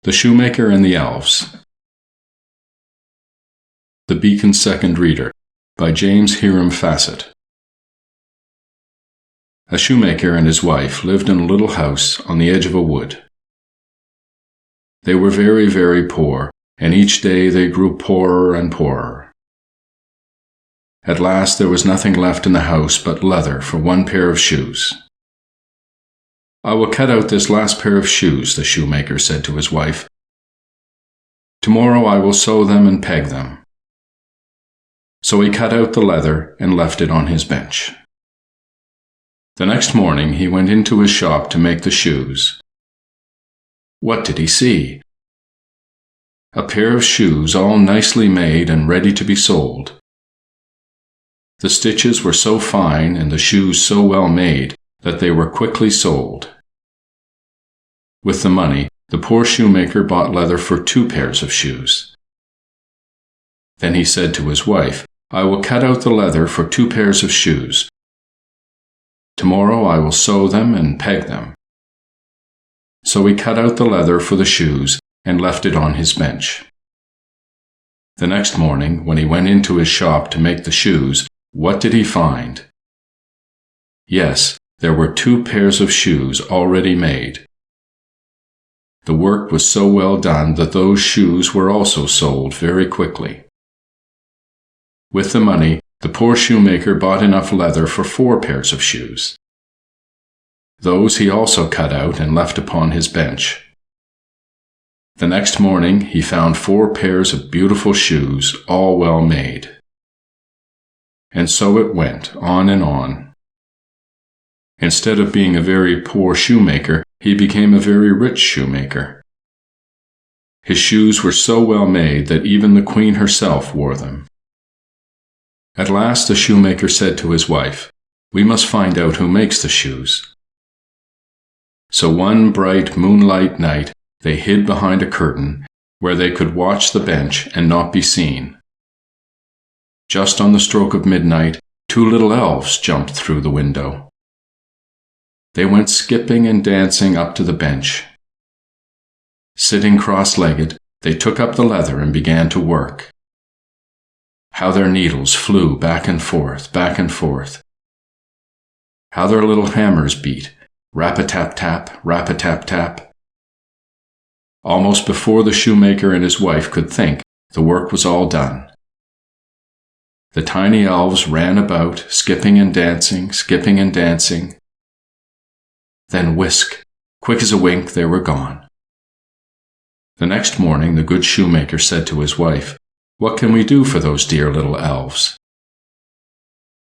The Shoemaker and the Elves. The Beacon's Second Reader, by James Hiram Fassett. A shoemaker and his wife lived in a little house on the edge of a wood. They were very, very poor, and each day they grew poorer and poorer. At last there was nothing left in the house but leather for one pair of shoes. "I will cut out this last pair of shoes," the shoemaker said to his wife. "Tomorrow I will sew them and peg them." So he cut out the leather and left it on his bench. The next morning he went into his shop to make the shoes. What did he see? A pair of shoes all nicely made and ready to be sold. The stitches were so fine and the shoes so well made that they were quickly sold. With the money, the poor shoemaker bought leather for 2 pairs of shoes. Then he said to his wife, "I will cut out the leather for 2 pairs of shoes. Tomorrow I will sew them and peg them." So he cut out the leather for the shoes and left it on his bench. The next morning, when he went into his shop to make the shoes, what did he find? Yes, there were 2 pairs of shoes already made. The work was so well done that those shoes were also sold very quickly. With the money, the poor shoemaker bought enough leather for 4 pairs of shoes. Those he also cut out and left upon his bench. The next morning he found 4 pairs of beautiful shoes, all well made. And so it went on and on. Instead of being a very poor shoemaker, he became a very rich shoemaker. His shoes were so well made that even the queen herself wore them. At last the shoemaker said to his wife, "We must find out who makes the shoes." So one bright moonlight night they hid behind a curtain where they could watch the bench and not be seen. Just on the stroke of midnight, 2 little elves jumped through the window. They went skipping and dancing up to the bench. Sitting cross-legged, they took up the leather and began to work. How their needles flew back and forth, back and forth. How their little hammers beat, rap-a-tap-tap, rap-a-tap-tap. Almost before the shoemaker and his wife could think, the work was all done. The tiny elves ran about, skipping and dancing, skipping and dancing. Then whisk, quick as a wink, they were gone. The next morning the good shoemaker said to his wife, "What can we do for those dear little elves?"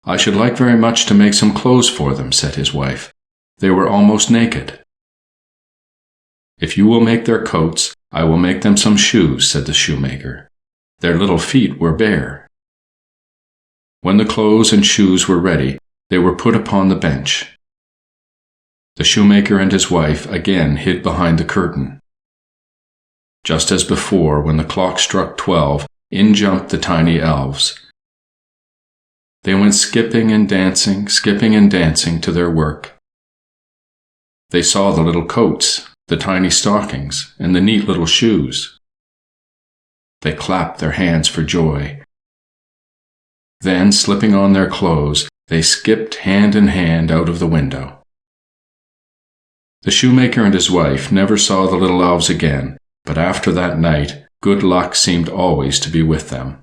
"I should like very much to make some clothes for them," said his wife. "They were almost naked." "If you will make their coats, I will make them some shoes," said the shoemaker. "Their little feet were bare." When the clothes and shoes were ready, they were put upon the bench. The shoemaker and his wife again hid behind the curtain. Just as before, when the clock struck 12, in jumped the tiny elves. They went skipping and dancing to their work. They saw the little coats, the tiny stockings, and the neat little shoes. They clapped their hands for joy. Then, slipping on their clothes, they skipped hand in hand out of the window. The shoemaker and his wife never saw the little elves again, but after that night, good luck seemed always to be with them.